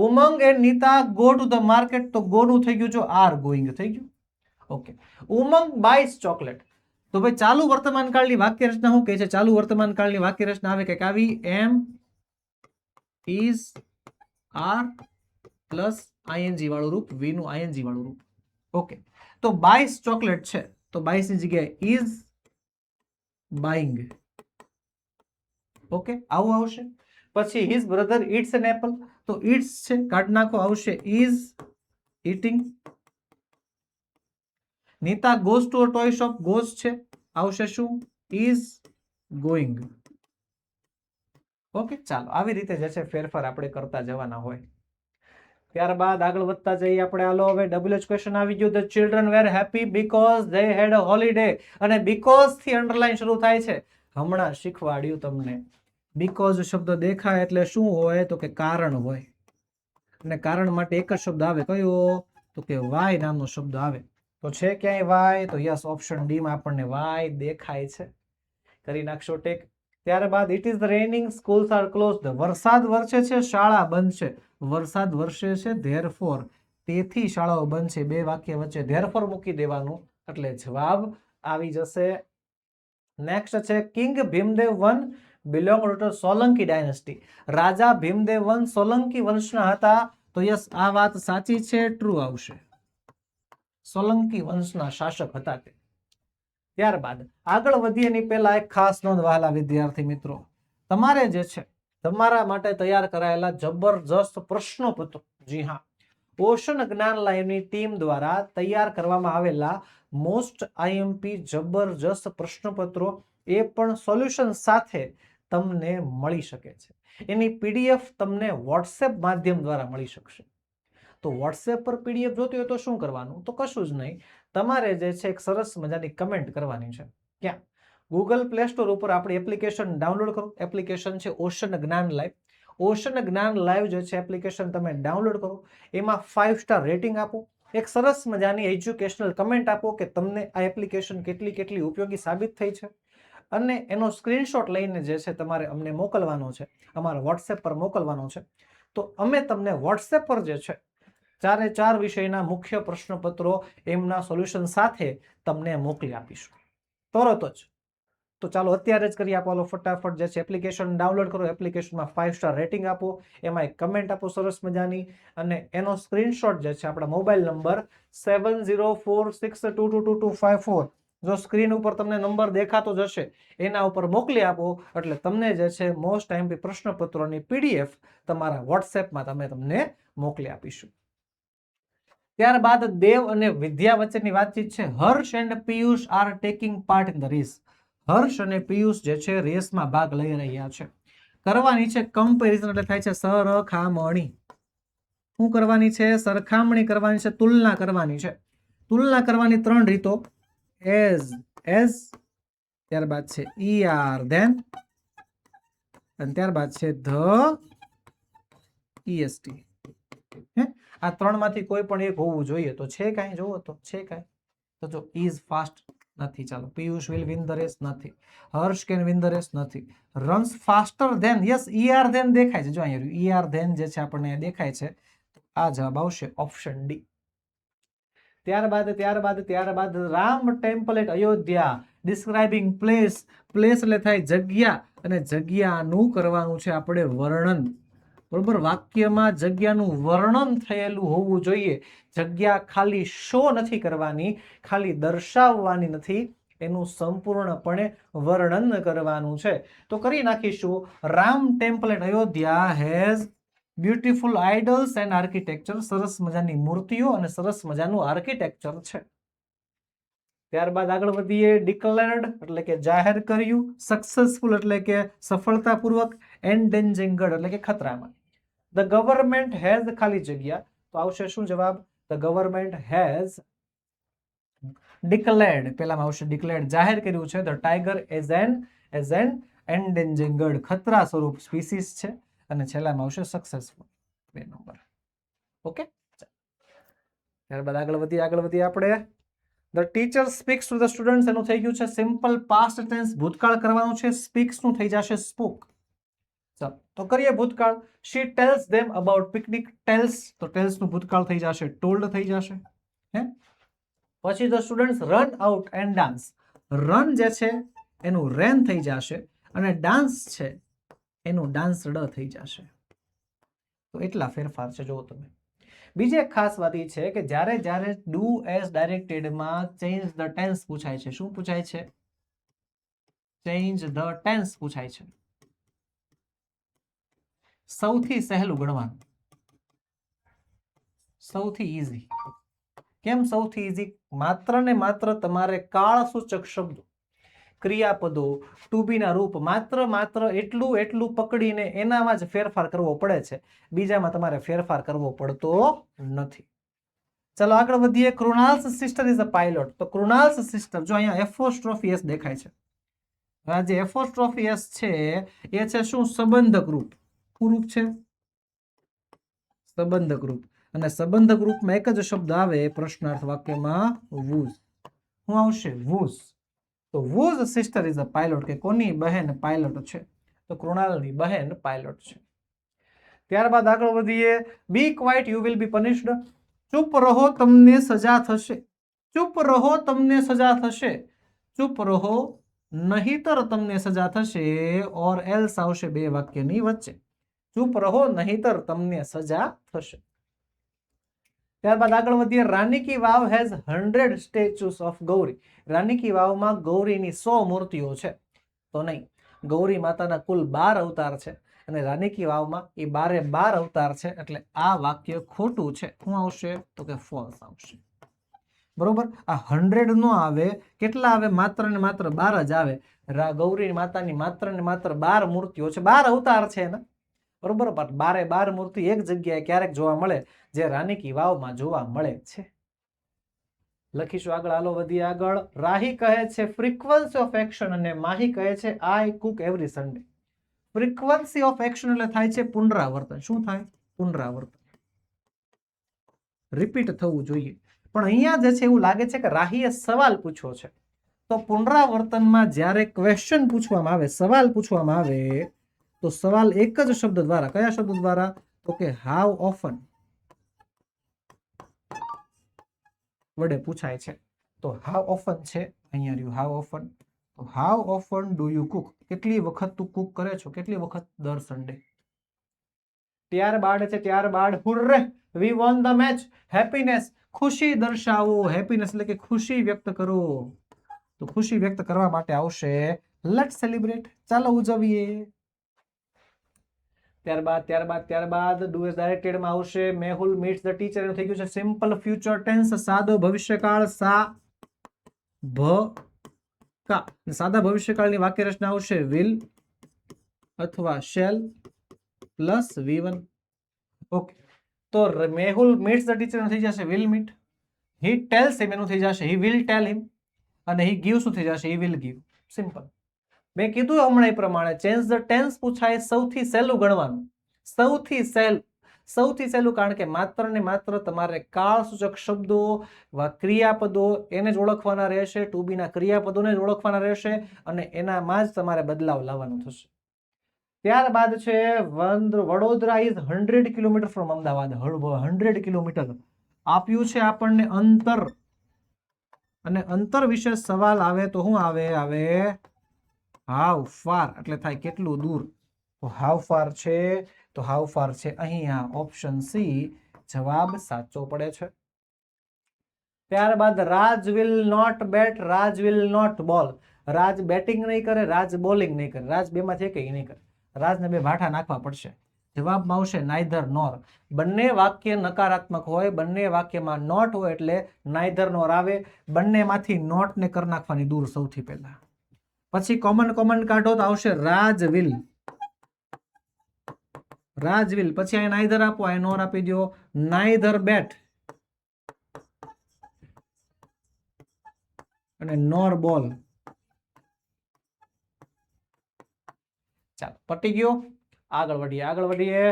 Umang and Nita go to the market, તો ગો નું થઈ ગયું જો આર ગોઈંગ થઈ ગયું. ઓકે. Umang buys chocolate. તો ભાઈ ચાલુ વર્તમાન કાળની વાક્ય રચના શું કહે છે? ચાલુ વર્તમાન કાળની વાક્ય રચના આવે કંઈક આવી, એમ ઇઝ આર પ્લસ આઈએનજી વાળું રૂપ, વી નું આઈએનજી વાળું રૂપ. ઓકે. તો બાયસ ચોકલેટ છે, તો બાયસ ની જગ્યાએ ઇઝ બાઇંગ. ઓકે, આવું આવશે. પછી his brother it's an apple, તો ઇટ્સ છે કાઢ નાખો, આવશે is eating. Nita goes to a toy shop, goes છે, આવશે શું? Is going. ઓકે, ચાલો આવી રીતે જે છે ફેરફાર આપણે કરતા જવાના હોય. ત્યારબાદ આગળ વધતા જઈએ આપણે. હાલો હવે ડબલ્યુએચ ક્વેશ્ચન આવી ગયું. The children were happy because they had a holiday. અને બીકોઝ થી અંડરલાઈન શરૂ થાય છે. હમણાં શીખવાડ્યું તમને. બીકોઝ શબ્દ દેખાય એટલે શું હોય? તો કે કારણ હોય. અને કારણ માટે એક જ શબ્દ આવે, કયો? તો કે વાય નામનો શબ્દ આવે. તો છે ક્યાંય વાય? તો યસ, ઓપ્શન ડી માં આપણને વાય દેખાય છે. કરી નાખશો ટેક. ત્યારબાદ it is raining schools are closed. વરસાદ વરસે છે, શાળા બંધ છે. વરસાદ વરસે છે, ધેરફોર, તેથી શાળાઓ બંધ છે. બે વાક્ય વચ્ચે ધેરફોર મૂકી દેવાનું એટલે જવાબ આવી જશે. નેક્સ્ટ છે king Bhimdev one belong to Solanki dynasty. Raja Bhimdev one Solanki વંશના હતા. તો યસ, આ વાત સાચી છે, ટ્રુ આવશે. સોલંકી વંશના શાસક હતા તે. ત્યારબાદ આગળ વધીએ એની પહેલા એક ખાસ નોંધ વહાલા વિદ્યાર્થી મિત્રો, તમારે જે છે તમારા માટે તૈયાર કરાયેલા જબરજસ્ત પ્રશ્નોપત્રો, જી હા, ઓશન જ્ઞાન લાઈવની ટીમ દ્વારા તૈયાર કરવામાં આવેલા મોસ્ટ આઈએમપી જબરજસ્ત પ્રશ્નપત્રો, એ પણ સોલ્યુશન સાથે તમને મળી શકે છે. એની પીડીએફ તમને વોટ્સએપ માધ્યમ દ્વારા મળી શકશે. તો વોટ્સએપ પર પીડીએફ જોતી હોય તો શું કરવાનું? તો કશું જ નહીં, તમારે જે છે એક સરસ મજાની કમેન્ટ કરવાની છે. ક્યાં? ગૂગલ પ્લે સ્ટોર ઉપર આપણી એપ્લિકેશન ડાઉનલોડ કરો. એપ્લિકેશન છે ઓશન જ્ઞાન લાઈવ. ઓશન જ્ઞાન લાઈવ જે છે એપ્લિકેશન તમે ડાઉનલોડ કરો. એમાં 5 સ્ટાર રેટિંગ આપો. એક સરસ મજાની એજ્યુકેશનલ કમેન્ટ આપો કે તમને આ એપ્લિકેશન કેટલી ઉપયોગી સાબિત થઈ છે. અને એનો સ્ક્રીનશોટ લઈને જે છે તમારે અમને મોકલવાનો છે, અમારા વોટ્સએપ પર મોકલવાનો છે. તો અમે તમને વોટ્સએપ પર જે છે 4 વિષયના મુખ્ય પ્રશ્નપત્રો એમના સોલ્યુશન સાથે તમને મોકલી આપીશું તરત જ. તો ચાલો અત્યારે જ કરી આપો. ફટાફટ જે છે એપ્લિકેશન ડાઉનલોડ કરો. એપ્લિકેશનમાં 5 સ્ટાર રેટિંગ આપો. એમાં એક કમેન્ટ આપો સરસ મજાની. અને એનો સ્ક્રીનશોટ જે છે આપણા મોબાઈલ નંબર 7046222254, જો સ્ક્રીન ઉપર તમને નંબર દેખાતો જશે એના ઉપર મોકલી આપો. એટલે તમને જે છે મોસ્ટ આઈએમપી પ્રશ્નપત્રોની પીડીએફ તમારા વોટ્સએપમાં તમને મોકલી આપીશું. ત્યારબાદ દેવ અને વિદ્યા વચ્ચેની વાતચીત છે. Harsh and Piyush are taking part in the race. Harsh અને પિયુષ જે છે રેસમાં ભાગ લઈ રહ્યા છે. કરવાની છે કમ્પેરિઝન, એટલે થાય છે સરખામણી. શું કરવાની છે? સરખામણી કરવાની છે, તુલના કરવાની છે. તુલના કરવાની 3 રીતો, એઝ, ત્યારબાદ છે ઈઆર, ધેન, અને ત્યારબાદ છે ધ ઈએસટી. આ 3 માંથી કોઈ પણ એક હોવું જોઈએ. તો છે કાંઈ? જોવો તો છે કાંઈ? તો જો ઇઝ ફાસ્ટ નથી, ચાલો. Piyush will win the race નથી. Harsh can win the race નથી. Runs faster than, yes, ER than દેખાય છે. જો અહીંયા ઈઆર ધેન જે છે આપણને દેખાય છે. આ જવાબ આવશે ઓપ્શન ડી. ત્યારબાદ Ram temple at Ayodhya describing place. Place એટલે થાય જગ્યા, અને જગ્યાનું કરવાનું છે આપણે વર્ણન. બરોબર, વાક્યમાં જગ્યાનું વર્ણન થયેલું હોવું જોઈએ. જગ્યા ખાલી શો નથી કરવાની, ખાલી દર્શાવવાની નથી, એનું સંપૂર્ણપણે વર્ણન કરવાનું છે. તો કરી નાખીશું. Ram temple at Ayodhya has beautiful idols and architecture. સરસ મજાની મૂર્તિઓ અને સરસ મજાનું આર્કિટેક્ચર છે. ત્યારબાદ આગળ વધીએ. ડિક્લેર્ડ એટલે કે જાહેર કર્યું. સક્સેસફુલ એટલે કે સફળતાપૂર્વક. એન્ડેન્જર્ડ એટલે કે ખતરામાં. ધ ગવર્મેન્ટ હેઝ ખાલી જગ્યા, તો આવશે શું જવાબ? ધ ગવર્મેન્ટ હેઝ ડિક્લેર્ડ, પેલામાં આવશે ડિક્લેર્ડ, જાહેર કર્યું છે. The tiger as an endangered, ખતરા સ્વરૂપ સ્પીસીસ છે. અને છેલ્લામાં આવશે સક્સેસફુલ, 2 નંબર. ઓકે, ત્યારબાદ આગળ વધીએ આપણે. The teacher speaks to the students, એનું થઈ ગયું છે સિમ્પલ પાસ્ટ ટેન્સ, ભૂતકાળ કરવાનું છે. સ્પીક્સ નું થઈ જશે સ્પોક. ચાલો તો કરીએ ભૂતકાળ. She tells them about picnic. Tells તો ટેલ્સ નું ભૂતકાળ થઈ જશે ટોલ્ડ થઈ જશે. હે પછી the students run out and dance. Run જે છે એનું રેન થઈ જશે અને ડાન્સ છે એનું ડાન્સડ થઈ જશે. તો એટલા ફેરફાર છે. જો તમે બીજી એક ખાસ વાત એ છે કે જ્યારે જ્યારે ડુ એઝ ડાયરેક્ટેડમાં ચેન્જ ધ ટેન્સ પૂછાય છે. શું પૂછાય છે? ચેન્જ ધ ટેન્સ પૂછાય છે. સૌથી સહેલું ગણવાનું, સૌથી ઈઝી. કેમ સૌથી ઈઝી? માત્ર ને માત્ર તમારે કાળસૂચક શબ્દો, ક્રિયાપદો, ટુ બી ના રૂપ માત્ર એટલું પકડીને એનામાં જ ફેરફાર કરવો પડે છે. બીજામાં તમારે ફેરફાર કરવો પડતો નથી. ચલો આગળ વધીએ. કૃણાલ્સ સિસ્ટર ઇઝ અ પાયલોટ. તો કૃણાલ્સ સિસ્ટર, જો અહીંયા એફોસ્ટ્રોફી એસ દેખાય છે. આ જે એફોસ્ટ્રોફી એસ છે એ છે શું? સંબંધક રૂપ. શું રૂપ છે? સંબંધક રૂપ. અને સંબંધક રૂપમાં એક જ શબ્દ આવે પ્રશ્નાર્થ વાક્યમાં, વુઝ. શું આવશે? વુઝ. તો whose sister is a pilot, કે કોની બહેન પાયલોટ છે? તો કૃણાલની બહેન પાયલોટ છે. ત્યારબાદ આગળ વધીએ. Be quiet you will be punished. ચૂપ રહો તમને સજા થશે. ચૂપ રહો તમને સજા થશે. ચૂપ રહો નહીતર તમને સજા થશે. ઓર એલ્સ આવશે બે વાક્યની વચ્ચે. ચૂપ રહો નહીતર તમને સજા થશે. ત્યારબાદ આગળ વધીએ. Rani ki Vav has 100 statues of Gauri. રાની કી વાવમાં ગૌરીની 100 મૂર્તિઓ છે. તો નહીં, ગૌરી માતાના કુલ 12 અવતાર છે અને રાની કી વાવમાં એ 12 અવતાર છે. એટલે આ વાક્ય ખોટું છે. શું આવશે? તો કે ફોલ્સ આવશે. બરોબર. આ 100 નો આવે. કેટલા આવે? માત્ર ને માત્ર 12 જ આવે. ગૌરી માતાની માત્ર ને માત્ર 12 મૂર્તિઓ છે, 12 અવતાર છે એના. બરોબર. 12 મૂર્તિ એક જગ્યાએ ક્યારેક જોવા મળે, જે રાની કી વાવમાં જોવા મળે છે. લખીશું આગળ. હાલો વધીએ આગળ. રાહી કહે છે ફ્રીક્વન્સી ઓફ એક્શન અને માહી કહે છે I cook every Sunday. Frequency of action એટલે થાય છે પુનરાવર્તન. શું થાય? પુનરાવર્તન, રિપીટ થવું જોઈએ. પણ અહીંયા જે છે એવું લાગે છે કે રાહીએ સવાલ પૂછ્યો છે. તો પુનરાવર્તનમાં જ્યારે ક્વેશ્ચન પૂછવામાં આવે, સવાલ પૂછવામાં આવે, તો સવાલ એક જ શબ્દ દ્વારા, કયા શબ્દ દ્વારા? તો કે હાઉ ઓફન વડે પૂછાય છે. તો હાઉ ઓફન છે અહીંયા રહ્યું. How often. તો how often do you cook. કેટલી વખત તું કુક કરે છો? કેટલી વખત? દર સન્ડે. ત્યારબાદ છે ત્યારબાદ હુર્રે વી વોન ધ મેચ. હેપીનેસ, ખુશી દર્શાવો. હેપીનેસ એટલે કે ખુશી વ્યક્ત કરો. તો ખુશી વ્યક્ત કરવા માટે આવશે લેટ્સ સેલિબ્રેટ. ચાલો ઉજવીએ. ત્યારબાદ ડુ એઝ ડાયરેક્ટેડમાં આવશે મેહુલ મીટ્સ ધ ટીચર. એનું થઈ ગયું છે સિમ્પલ ફ્યુચર ટેન્સ, સાદો ભવિષ્યકાળ. સાદા ભવિષ્યકાળની વાક્ય રચના આવશે વિલ અથવા શેલ પ્લસ V1. ઓકે. તો મેહુલ મીટ્સ ધ ટીચર એનું થઈ જશે વિલ મીટ. હી ટેલ્સ હિમ એનું થઈ જશે હી વિલ ટેલ હિમ. અને હી ગીવ શું થઈ જશે? He will give. સિમ્પલ. મેં કીધું હમણાં એ પ્રમાણે ચેન્જ ધ ટેન્સ પૂછાય સૌથી સહેલું ગણવાનું. સૌથી સહેલું, કારણ કે માત્ર ને માત્ર તમારે કાળસૂચક શબ્દો, ક્રિયાપદો એને જ ઓળખવાના રહેશે, ટુ બી ના ક્રિયાપદોને જ ઓળખવાના રહેશે અને એનામાં જ તમારે બદલાવ લાવવાનો થશે. ત્યારબાદ છે Vadodara is 100 kilometre from Ahmedabad. 100 kilometre આપ્યું છે આપણને અંતર, અને અંતર વિશે સવાલ આવે તો શું આવે? How far. એટલે થાય કેટલું દૂર. તો હાઉ ફાર છે. તો હાઉ ફાર છે અહીંયા ઓપ્શન સી જવાબ સાચો પડે છે. ત્યારબાદ Raj will not bat, Raj will not bowl. Raj batting નહીં કરે, રાજ બોલિંગ નહીં કરે. રાજ બેમાંથી એકય નહીં કરે. રાજને બે ભાઠા નાખવા પડશે. જવાબમાં આવશે નાઈધર નોર. બંને વાક્ય નકારાત્મક હોય, બંને વાક્યમાં નોટ હોય એટલે નાઈધર નોર આવે. બંનેમાંથી નોટ ને કરી નાખવાની દૂર સૌથી પહેલા. પછી કોમન કાઢો તો આવશે રાજ વિલ. Raj will. પછી અહીં નાઈધર આપો, અહીં નોર આપી દો. નાઈધર બેટ અને નોર બોલ. ચાલો પટી ગયો. આગળ વધીએ.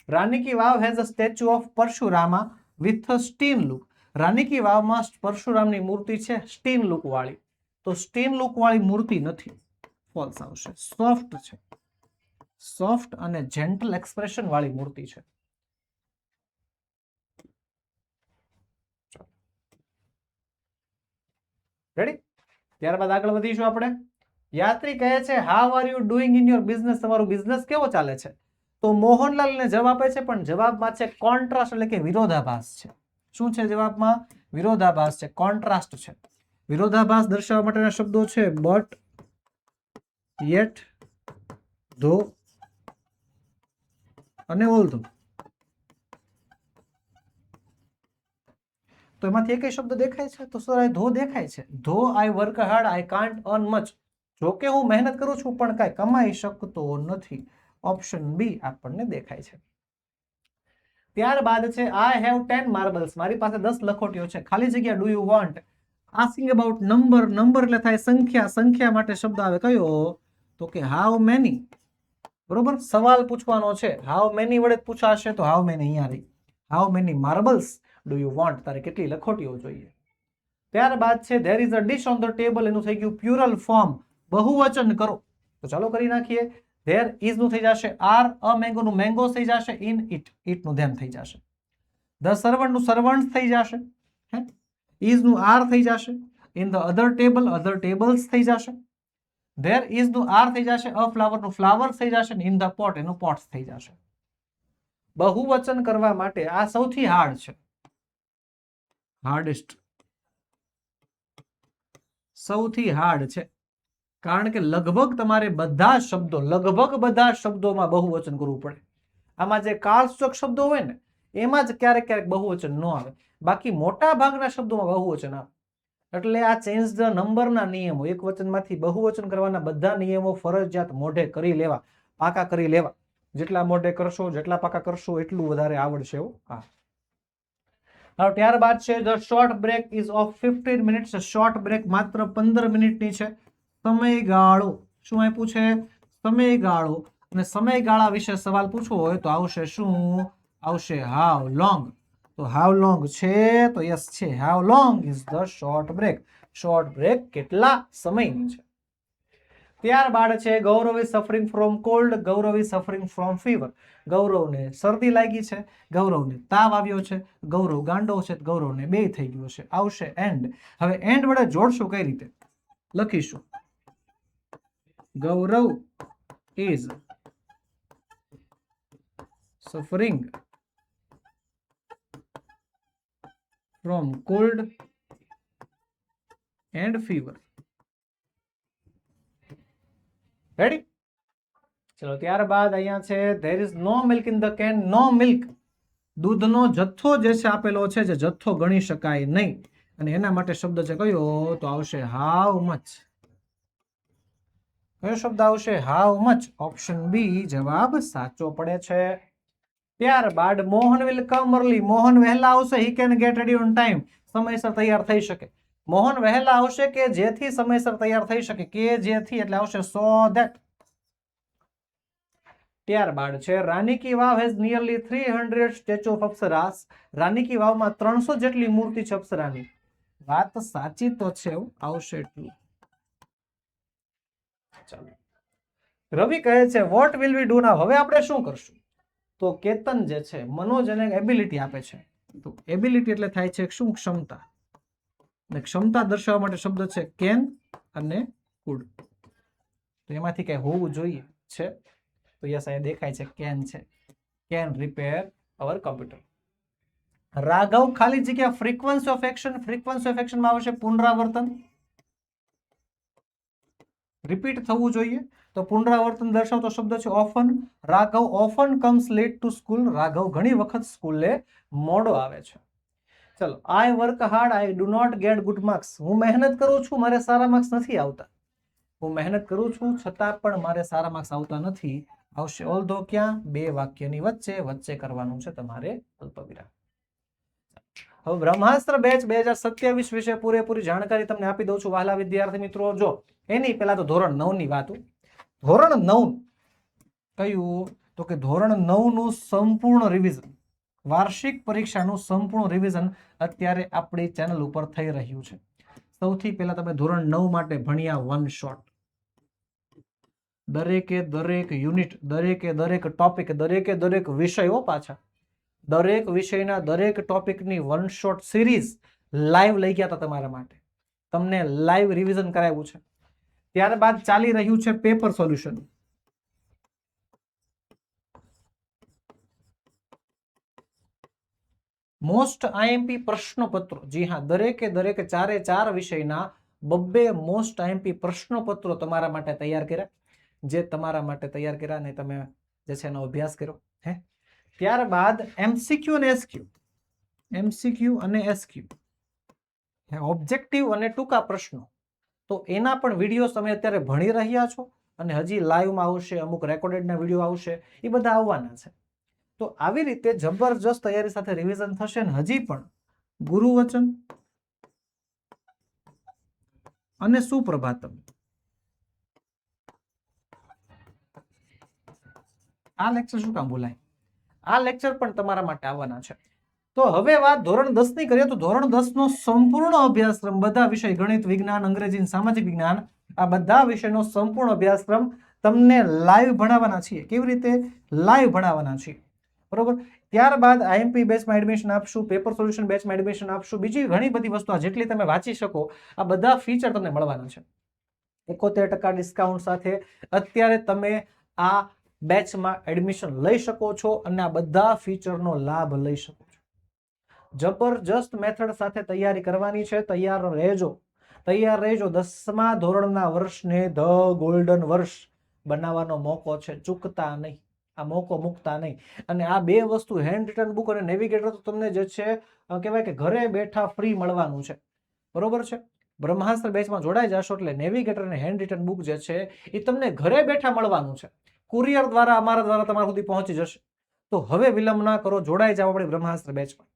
Rani ki Vav has a statue of Parshurama with stern look. Rani ki વાવમાં પરશુરામની મૂર્તિ છે સ્ટીન લુક વાળી. તો સ્ટીન લુક વાળી મૂર્તિ નથી. ફોલ્સ આવશે. સોફ્ટ છે. સોફ્ટ અને જેન્ટલ એક્સપ્રેશન વાળી મૂર્તિ છે. રેડી? ત્યારબાદ આગળ વધીશું આપણે. યાત્રી કહે છે how are you doing in your business, તમારું બિઝનેસ કેવો ચાલે છે? તો મોહનલાલને જવાબ આપે છે, પણ જવાબમાં છે કોન્ટ્રાસ્ટ એટલે કે વિરોધાભાસ છે. શું છે જવાબમાં? વિરોધાભાસ છે, કોન્ટ્રાસ્ટ છે. વિરોધાભાસ દર્શાવવા માટેના શબ્દો છે બટ, યેટ, ધો અને ઓલ્ધો. તો એમાંથી એક શબ્દ દેખાય છે? તો સર ધો દેખાય છે. ધો આઈ work hard I can't earn much. જો કે હું મહેનત કરું છું પણ કાંઈ કમાઈ શકતો નથી. ઓપ્શન બી આપણને દેખાય છે. ત્યારબાદ છે આઈ હેવ 10 માર્બલ્સ, મારી પાસે 10 લખોટીઓ છે. ખાલી જગ્યા do you want, asking about number, number એટલે થાય સંખ્યા, સંખ્યા માટે શબ્દ આવે કયો? તો કે હાઉ મેની. બરોબર, સવાલ પૂછવાનો છે, હાઉ મેની વડે પૂછાશે તો હાઉ મેની અહીંયા રહી. How many marbles do you want, તારે કેટલી લખોટીઓ જોઈએ. ત્યારબાદ છે there is a dish on the table, એનું થઈ ગયું પ્યુરલ ફોર્મ, બહુવચન કરો. તો ચાલો કરી નાખીએ. ધેર ઇઝ નું થઈ જશે આર, અ મેંગો નું મેંગોસ થઈ જશે, ઇન ઇટ, ઇટ નું ધેમ થઈ જશે. ધ સર્વન્ટ નું સર્વન્ટ્સ થઈ જશે, હે, ઇઝ નું આર થઈ જશે. In the other table, other tables થઈ જશે. ધેર ઇઝ નું આર થઈ જશે, અ ફ્લાવર નું ફ્લાવર્સ થઈ જશે, ઇન ધ પોટ એનું પોટ્સ થઈ જશે. બહુવચન કરવા માટે આ સૌથી હાર્ડ છે, હાર્ડેસ્ટ, સૌથી હાર્ડ છે. કારણ કે લગભગ તમારે બધા શબ્દોમાં બહુવચન કરવું પડે. આમાં જે કાળસૂચક શબ્દો હોય ને એમાં જ ક્યારેક ક્યારેક બહુવચન ન આવે, બાકી મોટા ભાગના શબ્દોમાં બહુવચન આવે. એટલે આ ચેન્જ ધ નંબરના નિયમો, એક વચનમાંથી બહુવચન કરવાના બધા નિયમો ફરજિયાત મોઢે કરી લેવા, પાકા કરી લેવા. જેટલા મોઢે કરશો, જેટલા પાકા કરશો એટલું વધારે આવડશે. હા. હવે ત્યારબાદ છે the short break is of 15 minutes, short break માત્ર 15 મિનિટની છે. સમયગાળો શું આપ્યું છે? સમયગાળો. અને સમયગાળા વિશે સવાલ પૂછવો હોય તો આવશે શું? આવશે હાઉ લોંગ. તો હાઉ લોંગ છે તો યસ છે, how long is the short break. Short break કેટલા સમયની છે? ત્યારબાદ છે Gaurav is suffering from cold, Gaurav is suffering from fever. ગૌરવને શરદી લાગી છે, ગૌરવને તાવ આવ્યો છે, ગૌરવ ગાંડો છે, ગૌરવને બે થઈ ગયો છે. આવશે એન્ડ. હવે એન્ડ વડે જોડશું કઈ રીતે? લખીશું Gaurav is suffering from cold and fever. Ready? ચલો ત્યારબાદ અહીંયા છે there is no milk in the can, no milk, દૂધનો જથ્થો જે છે આપેલો છે, જે જથ્થો ગણી શકાય નહીં, અને એના માટે શબ્દ છે કયો? તો આવશે હાઉ મચ. કયો શબ્દ આવશે? How much. ઓપ્શન બી જવાબ સાચો પડે છે. ત્યારબાદ Mohan will come early, Mohan વહેલા આવશે, he can get ready on time, સમયસર તૈયાર થઈ શકે. મોહન વહેલા આવશે કે જેથી સમયસર તૈયાર થઈ શકે, કે જેથી એટલે આવશે સો ધેટ. ત્યારબાદ છે Rani ki Vav has nearly 300 statue of apsaras, Rani ki વાવમાં 300 જેટલી મૂર્તિ છે અપ્સરાની. વાત સાચી તો છે, આવશે એટલું. ચાલો. રવિ કહે છે વોટ વિલ વી ડુ નાઉ, હવે આપણે શું કરશું? તો કેતન જે છે મનોજ એને એબિલિટી આપે છે. તો એબિલિટી એટલે થાય છે શું? ક્ષમતા. અને ક્ષમતા દર્શાવવા માટે શબ્દ છે કેન અને કુડ. તો એમાંથી કઈ હોવું જોઈએ છે, તો યસ અહીંયા દેખાય છે કેન છે, can repair our computer. Raghav ખાલી જગ્યા frequency of action, frequency of action માં આવશે પુનરાવર્તન, રિપીટ થવું જોઈએ. તો પુનરાવર્તન દર્શાવતો શબ્દ છે often. Raghav often comes late to school, Raghav ઘણી વખત સ્કૂલે મોડો આવે છે. ચલો I work hard I do not get good marks, હું મહેનત કરું છું મારે સારા માર્ક્સ નથી આવતા. હું મહેનત કરું છું છતાં પણ મારે સારા માર્ક્સ આવતા નથી. આવશે ઓલ્ધો. ક્યાં? બે વાક્યની વચ્ચે, વચ્ચે કરવાનું છે તમારે અલ્પવિરામ. હવે બ્રહ્માસ્ત્ર બેચ 2027 વિશે પૂરેપૂરી જાણકારી તમને આપી દઉં છું વહાલા વિદ્યાર્થી મિત્રો. જો એની પહેલા તો ધોરણ 9 ની વાત. ધોરણ 9 કયું? તો કે ધોરણ 9 નું સંપૂર્ણ રિવિઝન, વાર્ષિક પરીક્ષાનું સંપૂર્ણ રિવિઝન અત્યારે આપણી ચેનલ ઉપર થઈ રહ્યું છે. સૌથી પહેલા તમે ધોરણ 9 માટે ભણ્યા વન શોટ. દરેકે દરેક યુનિટ, દરેકે દરેક ટોપિક, દરેકે દરેક વિષયો, પાછા દરેક વિષયના દરેક ટોપિકની વન શોટ સિરીઝ લાઈવ લઈ ગયા હતા તમારા માટે, તમને લાઈવ રિવિઝન કરાવ્યું છે. ત્યારબાદ ચાલી રહ્યું છે પેપર સોલ્યુશન. મોસ્ટ આઈએમપી પ્રશ્નપત્રો, જી હા, દરેકે દરેક ચારે ચાર વિષયના બબ્બે મોસ્ટ આઈએમપી પ્રશ્નપત્રો તમારા માટે તૈયાર કર્યા, જે તમારા માટે તૈયાર કર્યા અને તમે જે છે એનો અભ્યાસ કર્યો. ત્યારબાદ એમસીક્યુ અને એસક્યુ, એમસીક્યુ અને એસક્યુ, ઓબ્જેક્ટિવ અને ટૂંકા પ્રશ્નો, તો એના પણ વિડીયો તમે અત્યારે ભણી રહ્યા છો અને હજી લાઈવમાં આવશે, અમુક રેકોર્ડેડના વિડીયો આવશે, એ બધા આવવાના છે. તો આવી રીતે જબરજસ્ત તૈયારી સાથે રિવિઝન થશે. ને હજી પણ ગુરુવચન અને સુપ્રભાતમ, આ લેક્ચર શું કામ બોલાય, આ લેક્ચર પણ તમારા માટે આવવાના છે. તો હવે વાત ધોરણ 10 ની કરીએ તો ધોરણ 10 નો સંપૂર્ણ અભ્યાસક્રમ, બધા વિષય, ગણિત, વિજ્ઞાન, અંગ્રેજી, સામાજિક વિજ્ઞાન, આ બધા વિષયનો સંપૂર્ણ અભ્યાસક્રમ તમને લાઈવ ભણાવવાના છીએ. કેવી રીતે? લાઈવ ભણાવવાના છીએ, બરોબર. ત્યારબાદ આઈએમપી બેચમાં એડમિશન આપશું, પેપર સોલ્યુશન બેચમાં એડમિશન આપશું, બીજી ઘણી બધી વસ્તુ જેટલી તમે વાંચી શકો આ બધા ફીચર તમને મળવાના છે 71% ડિસ્કાઉન્ટ સાથે. અત્યારે તમે આ બેચમાં એડમિશન લઈ શકો છો અને આ બધા ફીચરનો લાભ લઈ શકો છો. જબરજસ્ત મેથડ સાથે તૈયારી કરવાની છે. તૈયાર રહેજો, તૈયાર રહેજો. 10મા ધોરણના વર્ષને ધ ગોલ્ડન વર્ષ બનાવવાનો મોકો છે, ચૂકતા નહીં, આ મોકો મૂકતા નહીં. અને આ બે વસ્તુ, હેન્ડ રિટન બુક અને નેવિગેટર, તો તમને જે છે કહેવાય કે ઘરે બેઠા ફ્રી મળવાનું છે, બરોબર છે. બ્રહ્માસ્ત્ર બેચમાં જોડાઈ જશો એટલે નેવિગેટર અને હેન્ડ રિટન બુક જે છે એ તમને ઘરે બેઠા મળવાનું છે, કુરિયર દ્વારા, અમારા દ્વારા તમારા સુધી પહોંચી જશે. તો હવે વિલંબ ના કરો, જોડાઈ જાવ આપણી બ્રહ્માસ્ત્ર બેચમાં.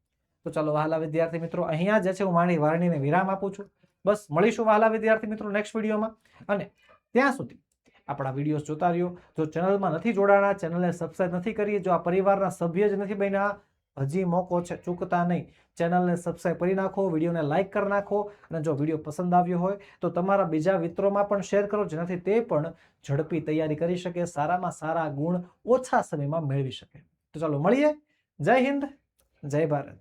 તો ચાલો વહાલા વિદ્યાર્થી મિત્રો, અહીંયા જે છે હું મારી વારણીને વિરામ આપું છું. બસ મળીશું વહાલા વિદ્યાર્થી મિત્રો નેક્સ્ટ વિડીયોમાં. અને ત્યાં સુધી આપણા વિડીયોઝ જોતા રહ્યો. જો ચેનલમાં નથી જોડાણા, ચેનલને સબસ્ક્રાઇબ નથી કરી, જો આ પરિવારના સભ્ય જ નથી બન્યા, હજી મોકો છે, ચૂકતા નહીં. ચેનલને સબસ્ક્રાઇબ કરી નાખો, વિડીયોને લાઈક કરી નાખો અને જો વિડીયો પસંદ આવ્યો હોય તો તમારા બીજા મિત્રોમાં પણ શેર કરો, જેનાથી તે પણ ઝડપી તૈયારી કરી શકે, સારામાં સારા ગુણ ઓછા સમયમાં મેળવી શકે. તો ચાલો મળીએ. જય હિન્દ, જય ભારત.